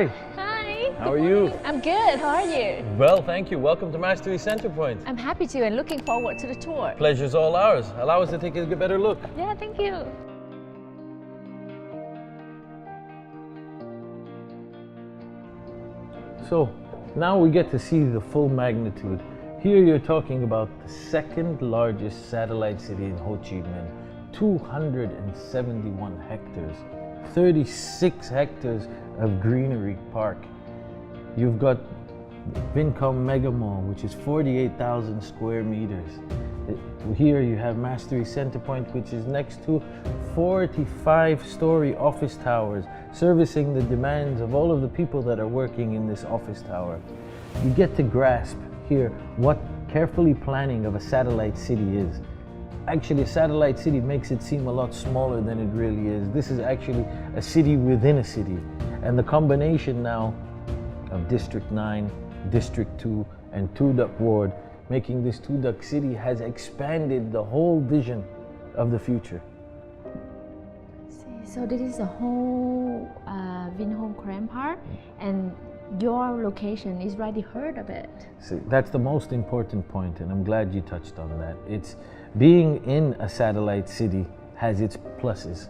Hi. Hi. How are you? I'm good. How are you? Well, thank you. Welcome to Masteri Centre Point. I'm happy to and looking forward to the tour. Pleasure's all ours. Allow us to take a better look. Yeah, thank you. So, now we get to see the full magnitude. Here you're talking about the second largest satellite city in Ho Chi Minh. 271 hectares. 36 hectares of greenery park. You've got Vincom Mega Mall, which is 48,000 square meters. Here you have Masteri Centre Point, which is next to 45-story office towers, servicing the demands of all of the people that are working in this office tower. You get to grasp here what carefully planning of a satellite city is. Actually, a satellite city makes it seem a lot smaller than it really is. This is actually a city within a city. And the combination now of District 9, District 2, and Two Duck Ward, making this Two Duck City, has expanded the whole vision of the future. So this is a whole Vinhome Cram Park, and your location is right heard of it. See, that's the most important point, and I'm glad you touched on that. It's being in a satellite city has its pluses.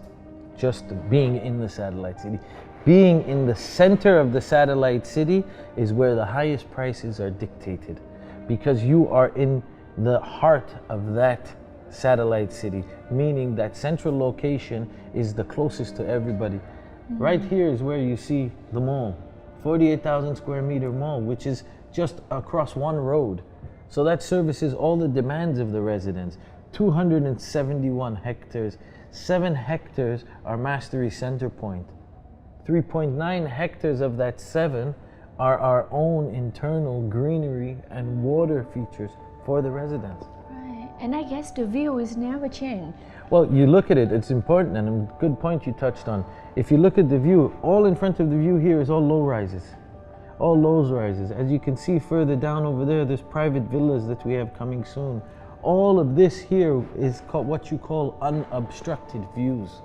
Just being in the satellite city. Being in the center of the satellite city is where the highest prices are dictated, because you are in the heart of that satellite city, meaning that central location is the closest to everybody. Mm-hmm. Right here is where you see the mall, 48,000 square meter mall, which is just across one road. So that services all the demands of the residents. 271 hectares, 7 hectares are Masteri Centre Point. 3.9 hectares of that 7 are our own internal greenery and water features for the residents. Right, and I guess the view is never changed. Well, you look at it, it's important, and a good point you touched on. If you look at the view, all in front of the view here is all low rises. All low rises. As you can see further down over there, there's private villas that we have coming soon. All of this here is called what you call unobstructed views.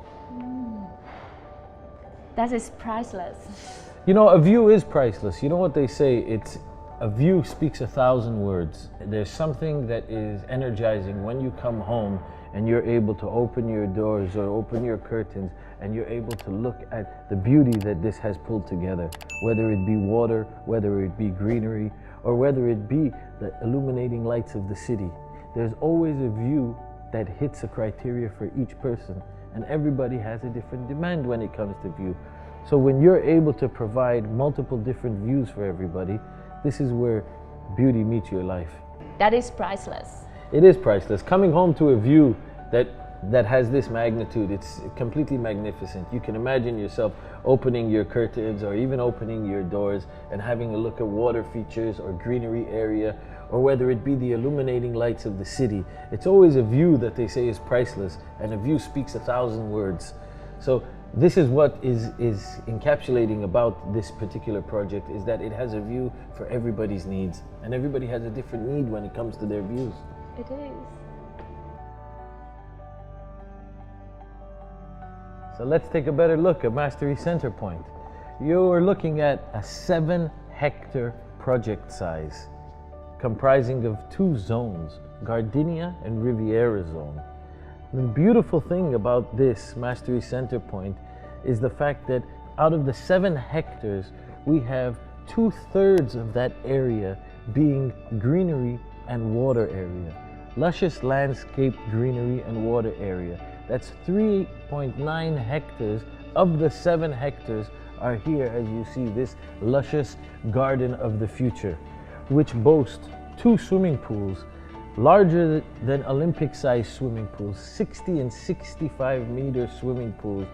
That is priceless. You know, a view is priceless. You know what they say, it's a view speaks 1,000 words. There's something that is energizing when you come home and you're able to open your doors or open your curtains and you're able to look at the beauty that this has pulled together, whether it be water, whether it be greenery, or whether it be the illuminating lights of the city. There's always a view that hits a criteria for each person, and everybody has a different demand when it comes to view. So when you're able to provide multiple different views for everybody, this is where beauty meets your life. That is priceless. It is priceless. Coming home to a view that has this magnitude, it's completely magnificent. You can imagine yourself opening your curtains or even opening your doors and having a look at water features or greenery area, or whether it be the illuminating lights of the city. It's always a view that they say is priceless, and a view speaks 1,000 words. So this is what is encapsulating about this particular project, is that it has a view for everybody's needs, and everybody has a different need when it comes to their views. It is. So let's take a better look at Masteri Centre Point. You're looking at a 7-hectare project size, comprising of 2 zones, Gardenia and Riviera Zone. The beautiful thing about this Masteri Centre Point is the fact that out of the 7 hectares, we have 2/3 of that area being greenery and water area. Luscious landscape greenery and water area. That's 3.9 hectares of the 7 hectares are here, as you see, this luscious garden of the future, which boasts 2 swimming pools, larger than Olympic-sized swimming pools, 60 and 65 meter swimming pools,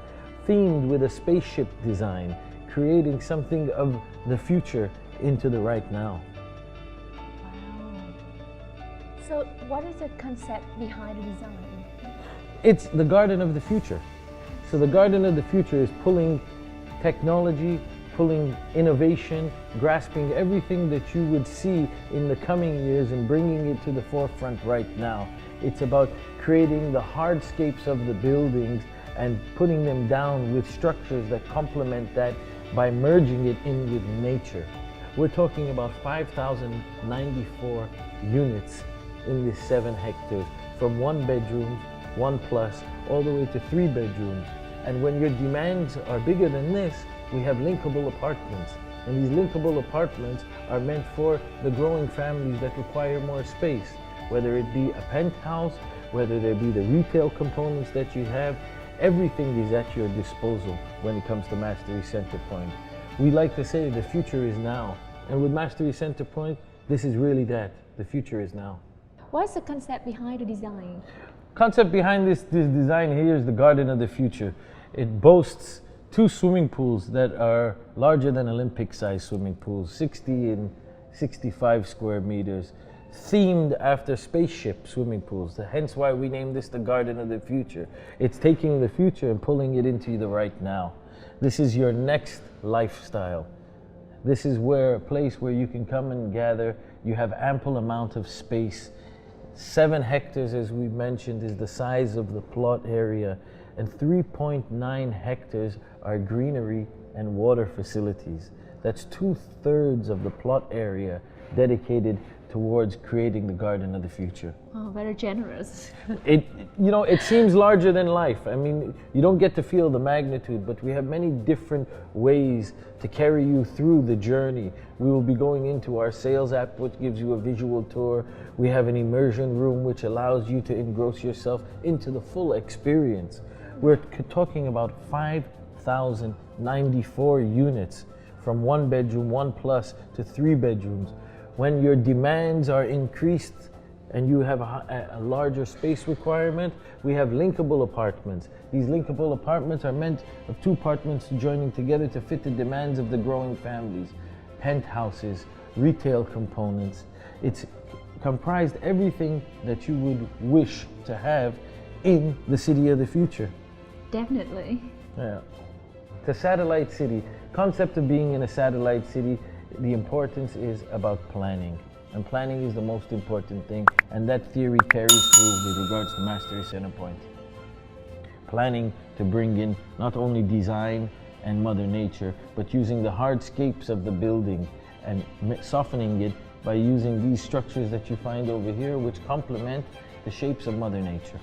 themed with a spaceship design, creating something of the future into the right now. Wow. So what is the concept behind the design? It's the garden of the future. So the garden of the future is pulling technology, pulling innovation, grasping everything that you would see in the coming years and bringing it to the forefront right now. It's about creating the hardscapes of the buildings and putting them down with structures that complement that by merging it in with nature. We're talking about 5,094 units in this 7 hectares, from 1 bedroom, 1 plus, all the way to 3 bedrooms. And when your demands are bigger than this, we have linkable apartments. And these linkable apartments are meant for the growing families that require more space, whether it be a penthouse, whether there be the retail components that you have. Everything is at your disposal when it comes to Masteri Centre Point. We like to say the future is now. And with Masteri Centre Point, this is really that. The future is now. What's the concept behind the design? Concept behind this design here is the garden of the future. It boasts 2 swimming pools that are larger than Olympic-sized swimming pools, 60 and 65 square meters, themed after spaceship swimming pools. Hence why we named this the garden of the future. It's taking the future and pulling it into the right now. This is your next lifestyle. This is a place where you can come and gather. You have ample amount of space. 7 hectares, as we mentioned, is the size of the plot area, and 3.9 hectares are greenery and water facilities. That's 2/3 of the plot area dedicated towards creating the garden of the future. Oh, very generous. It seems larger than life. I mean, you don't get to feel the magnitude, but we have many different ways to carry you through the journey. We will be going into our sales app, which gives you a visual tour. We have an immersion room, which allows you to engross yourself into the full experience. We're talking about 5,094 units, from 1 bedroom, 1 plus, to 3 bedrooms. When your demands are increased and you have a larger space requirement, we have linkable apartments. These linkable apartments are meant of 2 apartments joining together to fit the demands of the growing families. Penthouses, retail components. It's comprised everything that you would wish to have in the city of the future. Definitely. Yeah. It's a satellite city. Concept of being in a satellite city, the importance is about planning. And planning is the most important thing. And that theory carries through with regards to Masteri Centre Point. Planning to bring in not only design and Mother Nature, but using the hardscapes of the building and softening it by using these structures that you find over here, which complement the shapes of Mother Nature.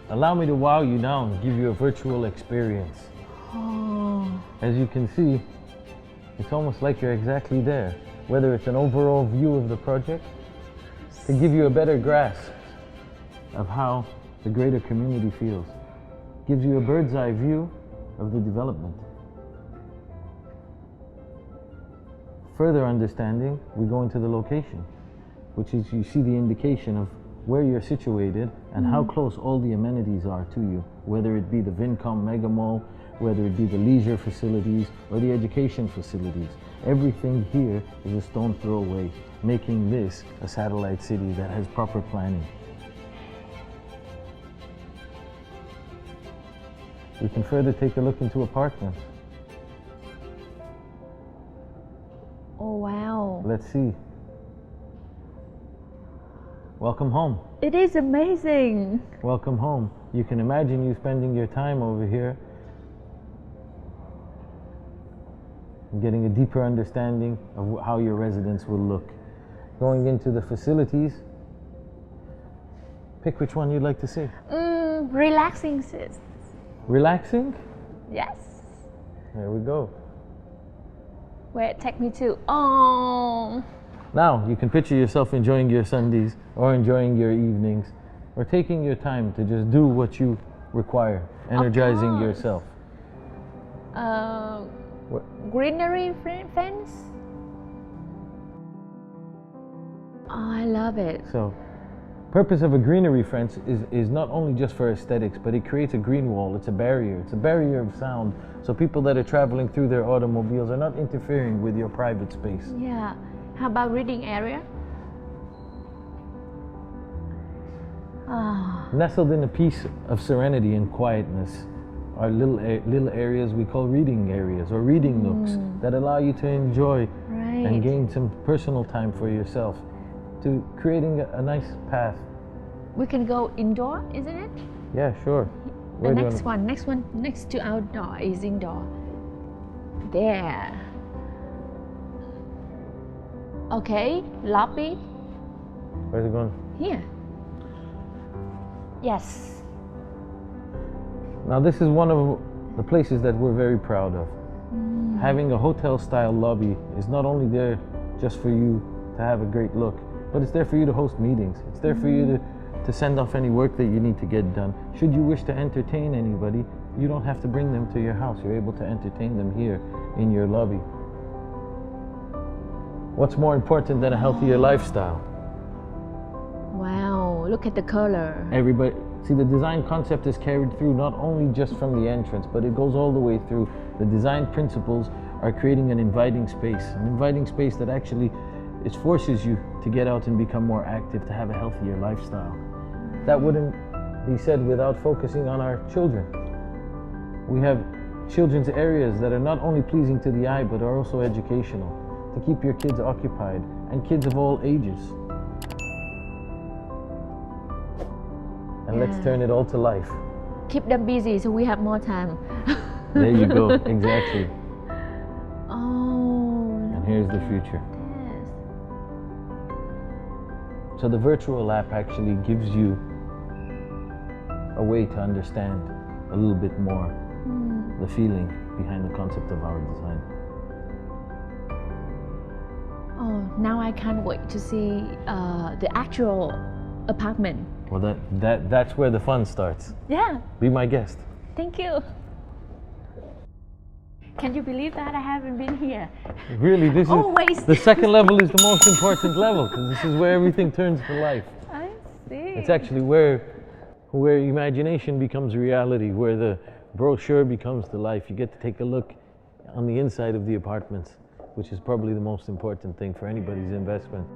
Allow me to wow you down, give you a virtual experience. Oh. As you can see, it's almost like you're exactly there. Whether it's an overall view of the project, to give you a better grasp of how the greater community feels. Gives you a bird's eye view of the development. Further understanding, we go into the location, which is you see the indication of where you're situated and how close all the amenities are to you, whether it be the Vincom Mega Mall, whether it be the leisure facilities or the education facilities. Everything here is a stone throw away, making this a satellite city that has proper planning. We can further take a look into apartments. Oh, wow. Let's see. Welcome home. It is amazing. Welcome home. You can imagine you spending your time over here and getting a deeper understanding of how your residence will look. Going into the facilities, pick which one you'd like to see. Relaxing, sis. Relaxing? Yes. There we go. Where take me to? Oh. Now you can picture yourself enjoying your Sundays or enjoying your evenings or taking your time to just do what you require, energizing yourself. Greenery fence? Oh, I love it. So, purpose of a greenery fence is not only just for aesthetics, but it creates a green wall. It's a barrier. It's a barrier of sound. So people that are traveling through their automobiles are not interfering with your private space. Yeah. How about reading area? Nestled in a piece of serenity and quietness are little areas we call reading areas or reading nooks that allow you to enjoy and gain some personal time for yourself to creating a nice path. We can go indoor, isn't it? Yeah, sure. The next one next to outdoor is indoor. There. Okay, lobby. Where's it going? Here. Yes. Now this is one of the places that we're very proud of. Having a hotel style lobby is not only there just for you to have a great look, but it's there for you to host meetings. It's there for you to send off any work that you need to get done. Should you wish to entertain anybody, you don't have to bring them to your house. You're able to entertain them here in your lobby. What's more important than a healthier lifestyle? Wow, look at the color. Everybody, see, the design concept is carried through not only just from the entrance, but it goes all the way through. The design principles are creating an inviting space that actually it forces you to get out and become more active, to have a healthier lifestyle. That wouldn't be said without focusing on our children. We have children's areas that are not only pleasing to the eye, but are also educational, to keep your kids occupied, and kids of all ages. And let's turn it all to life. Keep them busy so we have more time. There you go, exactly. Oh. And here's the future. Yes. So the virtual app actually gives you a way to understand a little bit more the feeling behind the concept of our design. Oh, now I can't wait to see the actual apartment. Well, that's where the fun starts. Yeah. Be my guest. Thank you. Can you believe that I haven't been here? Really, this Always. is the second level is the most important level, because this is where everything turns to life. I see. It's actually where imagination becomes reality, where the brochure becomes the life. You get to take a look on the inside of the apartments, which is probably the most important thing for anybody's investment.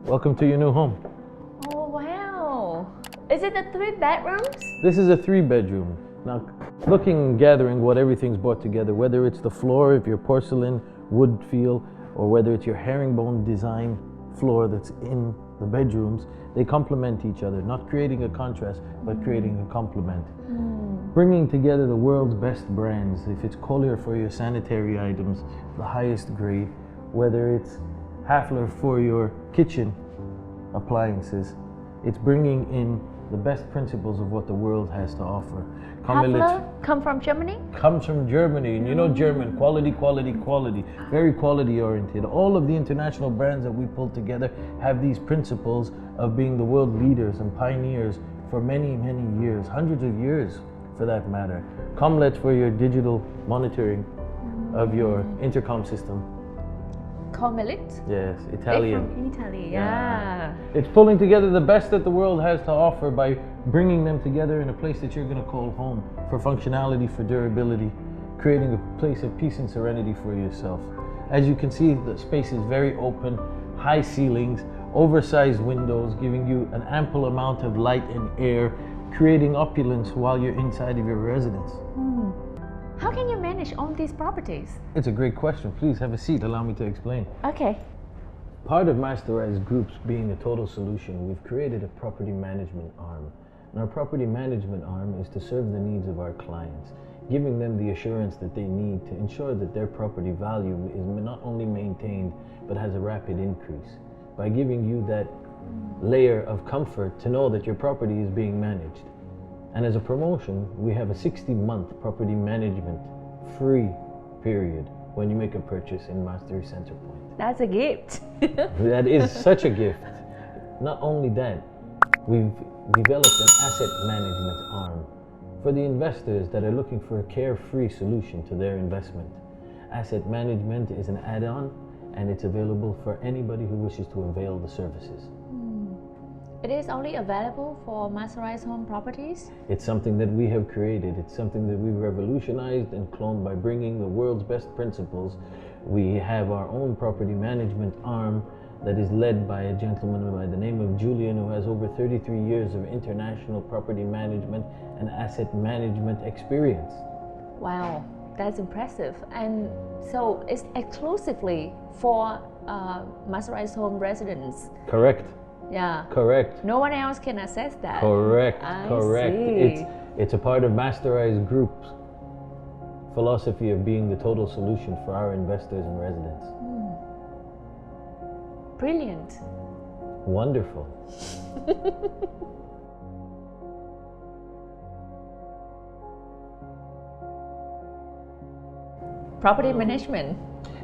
Welcome to your new home. Oh, wow. Is it the 3 bedrooms? This is a 3-bedroom. Now, looking and gathering what everything's brought together, whether it's the floor, if your porcelain wood feel, or whether it's your herringbone design floor that's in the bedrooms, they complement each other, not creating a contrast, but creating a complement. Bringing together the world's best brands, if it's Collier for your sanitary items, the highest grade, whether it's Hafler for your kitchen appliances, it's bringing in the best principles of what the world has to offer. Hafler come from Germany? Comes from Germany, and you know German, quality, quality, quality, very quality oriented. All of the international brands that we pull together have these principles of being the world leaders and pioneers for many, many years, hundreds of years for that matter. Comlet for your digital monitoring of your intercom system. Comelit? Yes, Italian. From Italy, yeah. It's pulling together the best that the world has to offer by bringing them together in a place that you're going to call home, for functionality, for durability, creating a place of peace and serenity for yourself. As you can see, the space is very open, high ceilings, oversized windows, giving you an ample amount of light and air, creating opulence while you're inside of your residence. How can you manage all these properties? It's a great question. Please have a seat. Allow me to explain. Okay. Part of Masterise Group's being a total solution, we've created a property management arm. And our property management arm is to serve the needs of our clients, giving them the assurance that they need to ensure that their property value is not only maintained, but has a rapid increase. By giving you that layer of comfort to know that your property is being managed. And as a promotion, we have a 60-month property management free period when you make a purchase in Masteri Centre Point. That's a gift. That is such a gift. Not only that, we've developed an asset management arm for the investors that are looking for a carefree solution to their investment. Asset management is an add-on, and it's available for anybody who wishes to avail the services. It is only available for Masterise home properties? It's something that we have created. It's something that we've revolutionized and cloned by bringing the world's best principles. We have our own property management arm that is led by a gentleman by the name of Julian, who has over 33 years of international property management and asset management experience. Wow. That's impressive. And so it's exclusively for Masterise home residents. Correct. Yeah. Correct. No one else can access that. Correct. I Correct. see. It's a part of Masterise Group's philosophy of being the total solution for our investors and residents. Brilliant. Wonderful. Property management.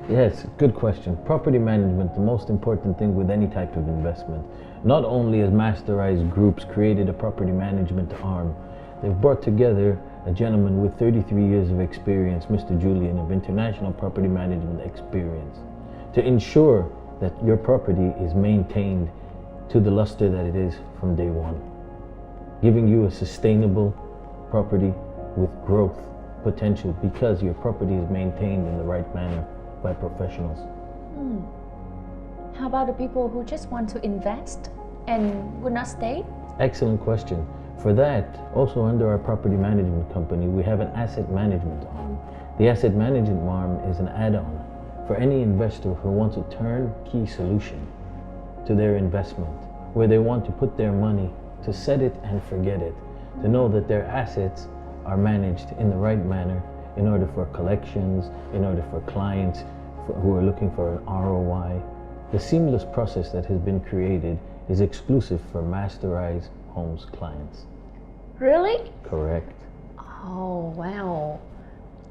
Yes, good question. Property management, the most important thing with any type of investment. Not only has Masterise Groups created a property management arm, they've brought together a gentleman with 33 years of experience, Mr. Julian, of international property management experience, to ensure that your property is maintained to the luster that it is from day one, giving you a sustainable property with growth potential because your property is maintained in the right manner by professionals. How about the people who just want to invest and would not stay? Excellent question. For that, also under our property management company, we have an asset management arm. The asset management arm is an add-on for any investor who wants a turnkey solution to their investment, where they want to put their money to set it and forget it, to know that their assets are managed in the right manner in order for collections, in order for clients who are looking for an ROI. The seamless process that has been created is exclusive for Masterise Homes clients. Really? Correct. Oh, wow.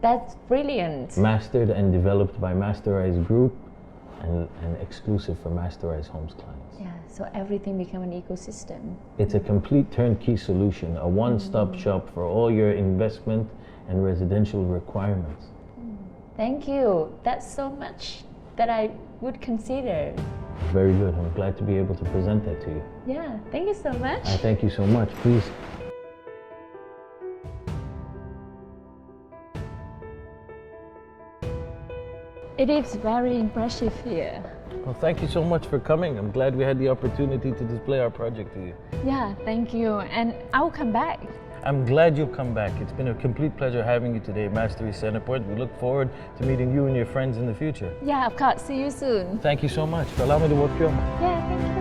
That's brilliant. Mastered and developed by Masterise Group and exclusive for Masterise Homes clients. Yeah, so everything become an ecosystem. It's a complete turnkey solution, a one-stop shop for all your investment and residential requirements. Thank you. That's so much that I would consider. Very good. I'm glad to be able to present that to you. Yeah, thank you so much. I thank you so much. Please. It is very impressive here. Well, thank you so much for coming. I'm glad we had the opportunity to display our project to you. Yeah, thank you. And I'll come back. I'm glad you'll come back. It's been a complete pleasure having you today at Masteri Centre Point. We look forward to meeting you and your friends in the future. Yeah, of course. See you soon. Thank you so much for allowing me to work here. Yeah, thank you.